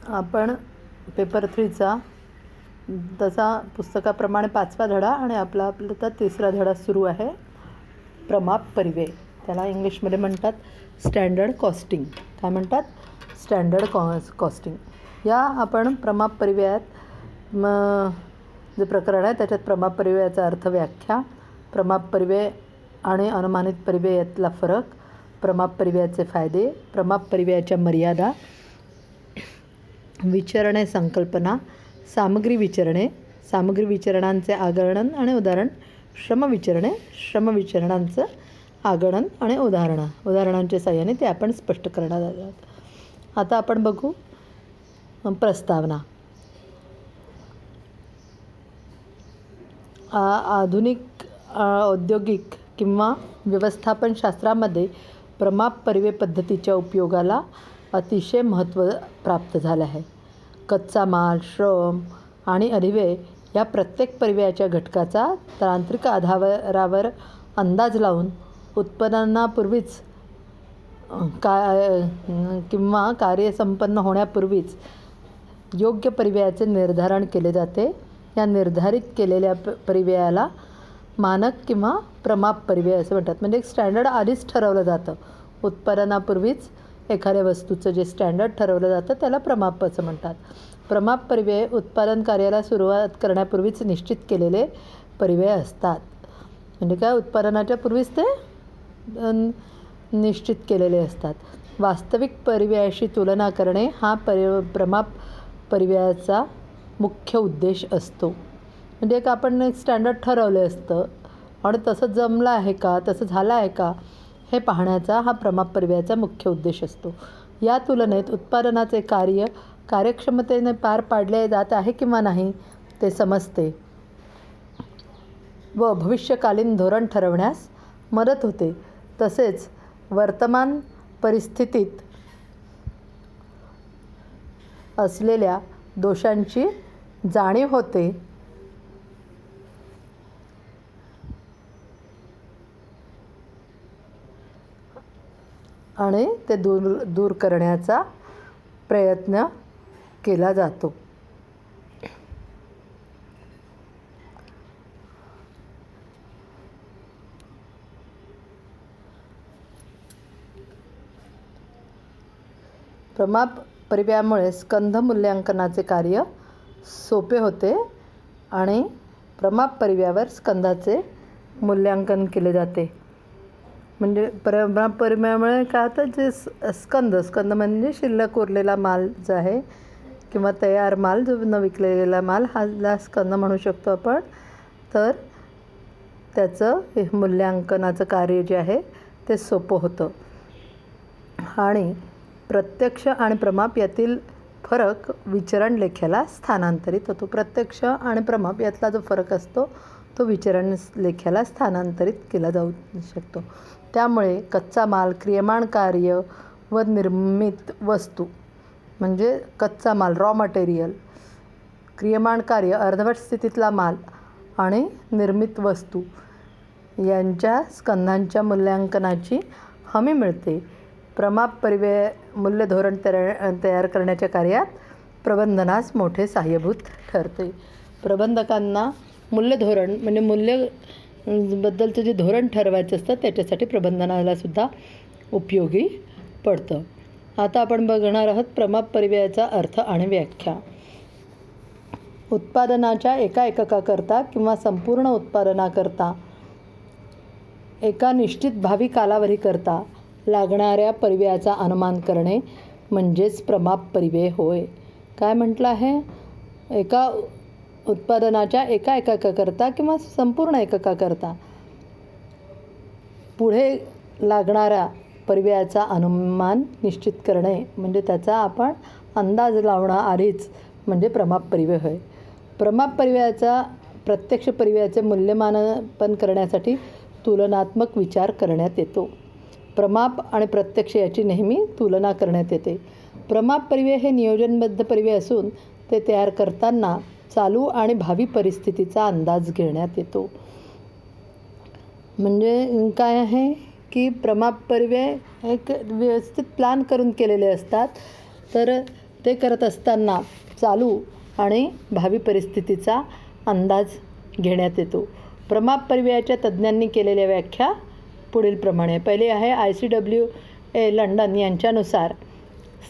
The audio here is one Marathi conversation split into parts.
आपण पेपर 3चा तसा पुस्तकाप्रमाणे 5वा धडा आणि आपला तर 3रा धडा सुरू आहे. प्रमाप परिव्यय, त्याला इंग्लिशमध्ये म्हणतात स्टँडर्ड कॉस्टिंग. काय म्हणतात? Standard costing. या आपण प्रमाप परिव्ययात जे प्रकरण आहे त्याच्यात प्रमाप परिव्ययाचा अर्थ, व्याख्या, प्रमाप परिव्यय आणि अनुमानित परिव्यय यातला फरक, प्रमाप परिव्ययाचे फायदे, प्रमाप परिव्ययाच्या मर्यादा, विचरणे संकल्पना, सामग्री विचरणे, सामग्री विचरणांचे आगणन आणि उदाहरण, श्रमविचरणे, श्रमविचरणांचं आगणन आणि उदाहरणांच्या साहाय्याने ते आपण स्पष्ट करणार आहोत. आता आपण बघू प्रस्तावना. आधुनिक औद्योगिक किंवा व्यवस्थापन शास्त्रामध्ये प्रमाप परिव्यय पद्धतीच्या उपयोगाला अतिशय महत्त्व प्राप्त झालं आहे. कच्चा माल, श्रम आणि अधिव्यय या प्रत्येक परिव्ययाच्या घटकाचा तांत्रिक आधारावर अंदाज लावून उत्पादनापूर्वीच किंवा कार्य संपन्न होण्यापूर्वीच योग्य परिव्ययाचे निर्धारण केले जाते. या निर्धारित केलेल्या परिव्ययाला मानक किंवा प्रमाप परिव्यय असं म्हणतात. म्हणजे एक स्टँडर्ड आधीच ठरवलं जातं. उत्पादनापूर्वीच एखाद्या वस्तूचं जे स्टँडर्ड ठरवलं जातं त्याला प्रमाप असं म्हणतात. प्रमाप परिव्यय उत्पादन कार्याला सुरुवात करण्यापूर्वीच निश्चित केलेले परिव्यय असतात. म्हणजे काय, उत्पादनाच्या पूर्वीच ते निश्चित केलेले असतात. वास्तविक परिव्ययाशी तुलना करणे हा प्रमाप परिव्ययाचा मुख्य उद्देश असतो. म्हणजे एक आपण एक स्टँडर्ड ठरवलं असतं आणि तसं जमलं आहे का, तसं झालं आहे का हे पाहण्याचा हा प्रमाप परिव्ययाचा मुख्य उद्देश असतो. या तुलनेत उत्पादनाचे कार्य कार्यक्षमतेने पार पाडले जात आहे किंवा नाही ते समजते व भविष्यकालीन धोरण ठरवण्यास मदत होते. तसेच वर्तमान परिस्थितीत असलेल्या दोषांची जाणीव होते आणि ते दूर करण्याचा प्रयत्न केला जातो. प्रमाप परिव्ययामुळे स्कंध मूल्यांकनाचे कार्य सोपे होते आणि प्रमाप परिव्ययावर स्कंधाचे मूल्यांकन केले जाते. म्हणजे प्रमाप परिव्ययामुळे काय होतं, जे स्कंध म्हणजे शिल्लक उरलेला माल जो आहे किंवा तयार माल, जो न विकलेला माल, हा स्कंध म्हणू शकतो आपण. तर त्याचं मूल्यांकनाचं कार्य जे आहे ते सोपं होतं. आणि प्रत्यक्ष आणि प्रमाप यातील फरक विचरण लेख्याला स्थानांतरित होतो. प्रत्यक्ष आणि प्रमाप यातला जो फरक असतो तो विचरण लेख्याला स्थानांतरित केला जाऊ शकतो. त्यामुळे कच्चा माल, क्रियमाण कार्य व निर्मित वस्तू म्हणजे कच्चा माल, रॉ मटेरियल, क्रियमाण कार्य, अर्धवट स्थितीतला माल आणि निर्मित वस्तू यांच्या स्कंधांच्या मूल्यांकनाची हमी मिळते. प्रमाप परिव्यय मूल्य धोरण तयार करण्याच्या कार्यात प्रबंधनास मोठे सहाय्यभूत ठरते. प्रबंधकांना मूल्य धोरण म्हणजे मूल्यबद्दलचं जे धोरण ठरवायचं असतं त्याच्यासाठी प्रबंधनाला सुद्धा उपयोगी पडतं. आता आपण बघणार आहोत प्रमाप परिव्ययाचा अर्थ आणि व्याख्या. उत्पादनाच्या एका एककाकरता किंवा संपूर्ण उत्पादनाकरता एका निश्चित भावी कालावधीकरता लागणाऱ्या परिव्ययाचा अनुमान करणे म्हणजेच प्रमाप परिव्यय होय. काय म्हटलं आहे? एका उत्पादनाच्या एका एककाकरता किंवा संपूर्ण एककाकरता पुढे लागणाऱ्या परिव्ययाचा अनुमान निश्चित करणे म्हणजे त्याचा आपण अंदाज लावणं आधीच म्हणजे प्रमाप परिव्यय होय. प्रमाप परिव्ययाचा प्रत्यक्ष परिव्ययाचे मूल्यमापन करण्यासाठी तुलनात्मक विचार करण्यात येतो. प्रमाप आणि प्रत्यक्ष याची नेहमी तुलना करण्यात येते. प्रमाप परिव्यय हे नियोजनबद्ध परिव्यय असून ते तयार करताना चालू आणि भावी परिस्थितीचा अंदाज घेण्यात येतो. म्हणजे काय आहे की प्रमाप परिव्यय एक व्यवस्थित प्लॅन करून केलेले असतात. तर ते करत असताना चालू आणि भावी परिस्थितीचा अंदाज घेण्यात येतो. प्रमाप परिव्ययाच्या तज्ज्ञांनी केलेल्या व्याख्या पुढीलप्रमाणे. पहिली आहे ICWA लंडन यांच्यानुसार,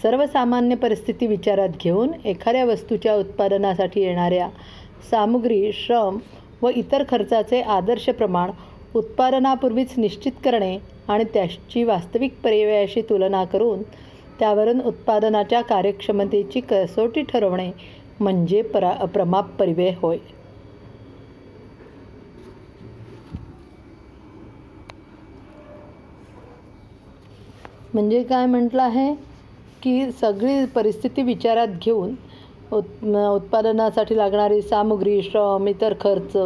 सर्वसामान्य परिस्थिती विचारात घेऊन एखाद्या वस्तूच्या उत्पादनासाठी येणाऱ्या सामुग्री, श्रम व इतर खर्चाचे आदर्श प्रमाण उत्पादनापूर्वीच निश्चित करणे आणि त्याची वास्तविक परिव्ययाशी तुलना करून त्यावरून उत्पादनाच्या कार्यक्षमतेची कसोटी ठरवणे म्हणजे प्रमाप परिव्यय होय. म्हणजे काय म्हटलं आहे की सगळी परिस्थिती विचारात घेऊन उत्पादनासाठी लागणारी सामुग्री, श्रम, इतर खर्च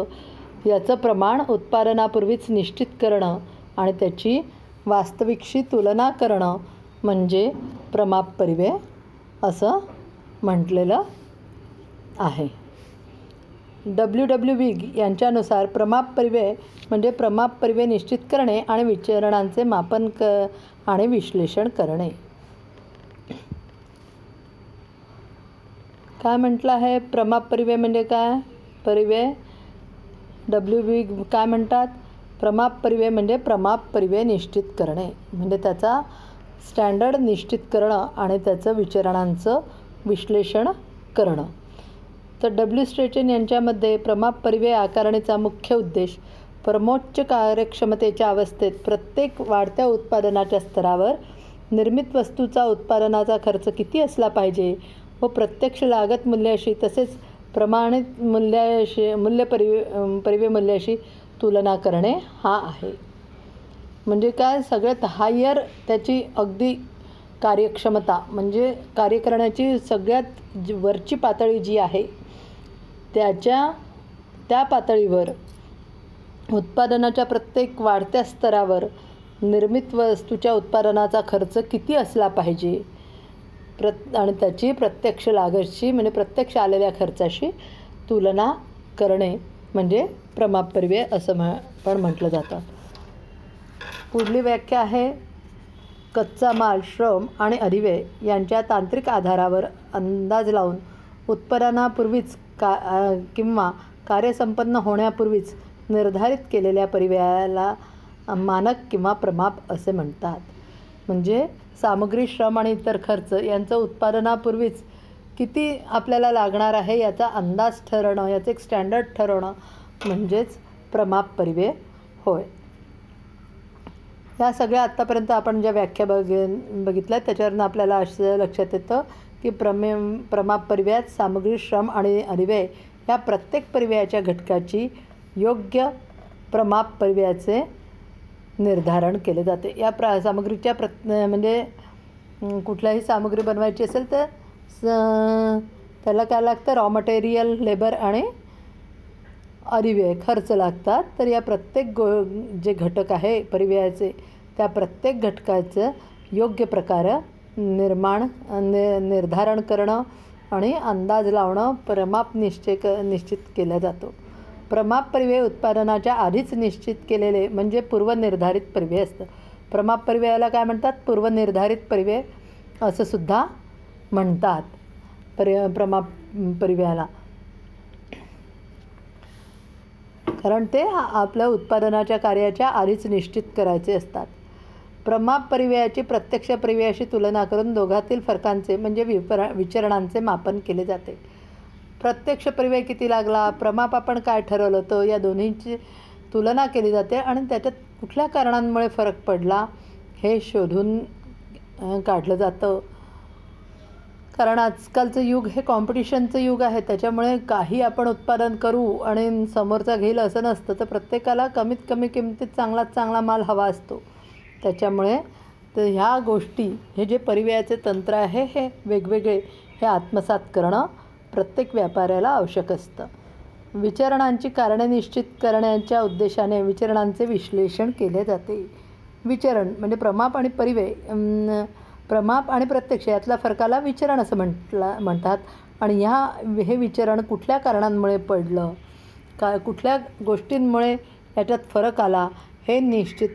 याचं प्रमाण उत्पादनापूर्वीच निश्चित करणं आणि त्याची वास्तविकशी तुलना करणं म्हणजे प्रमाप परिव्यय असं म्हटलेलं आहे. WW विग यांच्यानुसार प्रमाप परिव्यय म्हणजे प्रमाप परिव्यय निश्चित करणे आणि विचरणांचे मापन आणि विश्लेषण करणे. काय म्हटलं आहे प्रमाप परिव्यय म्हणजे काय? परिव्यय WW काय म्हणतात? प्रमाप परिव्यय म्हणजे प्रमाप परिव्यय निश्चित करणे म्हणजे त्याचा स्टँडर्ड निश्चित करणं आणि त्याचं विचरणांचं विश्लेषण करणं. तर W स्ट्रेचन यांच्यामध्ये प्रमाप परिव्यय आकारणीचा मुख्य उद्देश परमोच्च कार्यक्षमतेच्या अवस्थेत प्रत्येक वाढत्या उत्पादनाच्या स्तरावर निर्मित वस्तूचा उत्पादनाचा खर्च किती असला पाहिजे व प्रत्यक्ष लागत मूल्याशी तसेच प्रमाणित परिव्यय मूल्याशी तुलना करणे हा आहे. म्हणजे काय? सगळ्यात हायर त्याची अगदी कार्यक्षमता म्हणजे कार्य करण्याची सगळ्यात वरची पातळी जी आहे त्या पातळीवर उत्पादनाच्या प्रत्येक वाढत्या स्तरावर निर्मित वस्तूच्या उत्पादनाचा खर्च किती असला पाहिजे आणि त्याची प्रत्यक्ष लागतशी म्हणजे प्रत्यक्ष आलेल्या खर्चाशी तुलना करणे म्हणजे प्रमाप परिव्यय असं पण म्हटलं जातं. पुढली व्याख्या आहे कच्चा माल, श्रम आणि अधिव्यय यांच्या तांत्रिक आधारावर अंदाज लावून उत्पादनापूर्वीच किंवा कार्यसंपन्न होण्यापूर्वीच निर्धारित केलेल्या परिव्ययाला मानक किंवा प्रमाप असे म्हणतात. म्हणजे सामग्री, श्रम आणि इतर खर्च यांचं उत्पादनापूर्वीच किती आपल्याला लागणार आहे याचा अंदाज ठरवणं, याचं एक स्टँडर्ड ठरवणं म्हणजेच प्रमाप परिव्यय होय. या सगळ्या आत्तापर्यंत आपण ज्या व्याख्या बघितल्या त्याच्यावरून आपल्याला असं लक्षात येतं की प्रमाप परिव्ययात सामग्री, श्रम आणि अधिव्यय या प्रत्येक परिव्ययाच्या घटकाची योग्य प्रमाप परिव्ययाचे निर्धारण केले जाते. या सामग्रीच्या म्हणजे कुठल्याही सामग्री बनवायची असेल तर त्याला काय लागतं? रॉ मटेरियल, लेबर आणि अधिव्यय खर्च लागतात. तर या प्रत्येक जे घटक आहे परिव्ययाचे त्या प्रत्येक घटकाचं योग्य प्रकारे निर्धारण करणं आणि अंदाज लावणं प्रमाप निश्चित केला जातो. प्रमाप परिव्यय उत्पादनाच्या आधीच निश्चित केलेले म्हणजे पूर्वनिर्धारित परिव्यय असतं. प्रमाप परिव्ययाला काय म्हणतात? पूर्वनिर्धारित परिव्यय असं सुद्धा म्हणतात प्रमाप परिव्ययाला, कारण ते आपल्या उत्पादनाच्या कार्याच्या आधीच निश्चित करायचे असतात. प्रमाप परिव्ययाची प्रत्यक्ष परिव्ययाशी तुलना करून दोघातील फरकांचे म्हणजे विचरणांचे मापन केले जाते. प्रत्यक्ष परिव्यय किती लागला, प्रमाप आपण काय ठरवलं होतं या दोन्हींची तुलना केली जाते आणि त्याच्यात कुठल्या कारणांमुळे फरक पडला हे शोधून काढलं जातं. कारण आजकालचं युग हे कॉम्पिटिशनचं युग आहे. त्याच्यामुळे काही आपण उत्पादन करू आणि समोरचा घेईल असं नसतं. तर प्रत्येकाला कमीत कमी किमतीत चांगलात चांगला माल हवा असतो. त्याच्यामुळे तर ह्या गोष्टी हे जे परिव्ययाचे तंत्र आहे हे वेगवेगळे हे आत्मसात करणं प्रत्येक व्यापाऱ्याला आवश्यक असतं. विचरणांची कारणे निश्चित करण्याच्या उद्देशाने विचरणांचे विश्लेषण केले जाते. विचरण म्हणजे प्रमाप आणि परिव्यय, प्रमाप आणि प्रत्यक्ष यातल्या फरकाला विचरण असं म्हणतात. आणि हे विचरण कुठल्या कारणांमुळे पडलं, कुठल्या गोष्टींमुळे याच्यात फरक आला हे निश्चित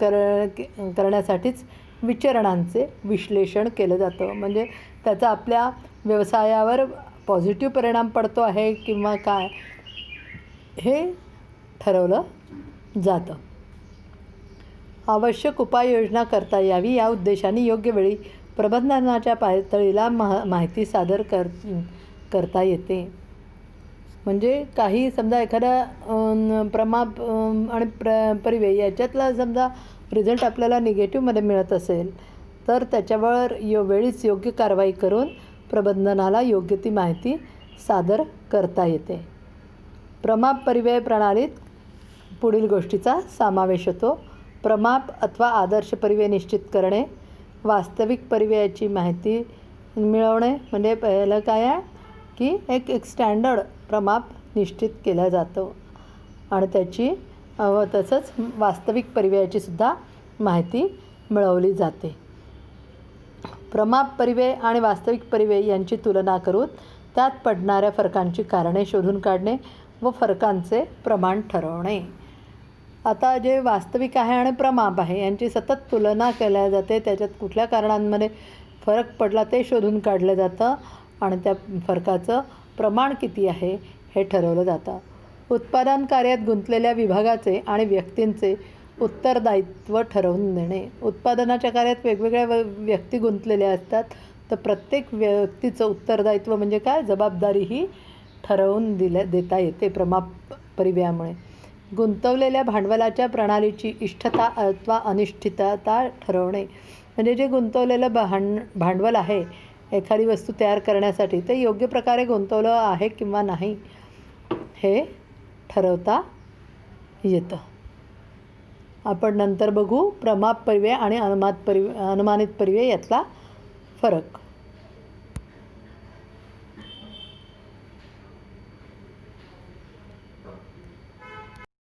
करण्यासाठीच विचरणांचे विश्लेषण केलं जातं. म्हणजे त्याचा आपल्या व्यवसायावर पॉझिटिव्ह परिणाम पडतो आहे किंवा काय हे ठरवलं जातं. आवश्यक उपाययोजना करता यावी या उद्देशाने योग्य वेळी प्रबंधनाच्या पातळीला माहिती सादर करता येते. म्हणजे काही समजा एखादा प्रमाप आणि परिव्यय याच्यातला समजा रिझल्ट आपल्याला निगेटिव्हमध्ये मिळत असेल तर त्याच्यावर वेळीच योग्य कारवाई करून प्रबंधनाला योग्य ती माहिती सादर करता येते. प्रमाप परिव्यय प्रणालीत पुढील गोष्टीचा समावेश होतो. प्रमाप अथवा आदर्श परिव्यय निश्चित करणे, वास्तविक परिव्ययाची माहिती मिळवणे. म्हणजे पहिलं काय आहे की एक स्टँडर्ड प्रमाप निश्चित केला जातो आणि त्याची तसंच वास्तविक परिव्ययाची सुद्धा माहिती मिळवली जाते. प्रमाप परिव्यय आणि वास्तविक परिव्यय यांची तुलना करून त्यात पडणाऱ्या फरकांची कारणे शोधून काढणे व फरकांचे प्रमाण ठरवणे. आता जे वास्तविक आहे आणि प्रमाप आहे यांची सतत तुलना केल्या जाते. त्याच्यात कुठल्या कारणांमध्ये फरक पडला ते शोधून काढलं जातं आणि त्या फरकाचं प्रमाण किती आहे हे ठरवलं जातं. उत्पादन कार्यात गुंतलेल्या विभागाचे आणि व्यक्तींचे उत्तरदायित्व ठरवून देणे. उत्पादनाच्या कार्यात वेगवेगळ्या व्यक्ती गुंतलेल्या असतात, तर प्रत्येक व्यक्तीचं उत्तरदायित्व म्हणजे काय, जबाबदारी ही ठरवून देता येते प्रमाप परिव्ययामुळे. गुंतवलेल्या भांडवलाच्या प्रणालीची इष्टता अथवा अनिष्टता ठरवणे. म्हणजे जे गुंतवलेलं भांडवल आहे एखादी वस्तू तयार करण्यासाठी ते योग्य प्रकारे गुंतवलं आहे किंवा नाही हे ठरवता येतं. आपण नंतर बघू प्रमाप परिव्यय आणि अनुमानित परिव्यय यातला फरक.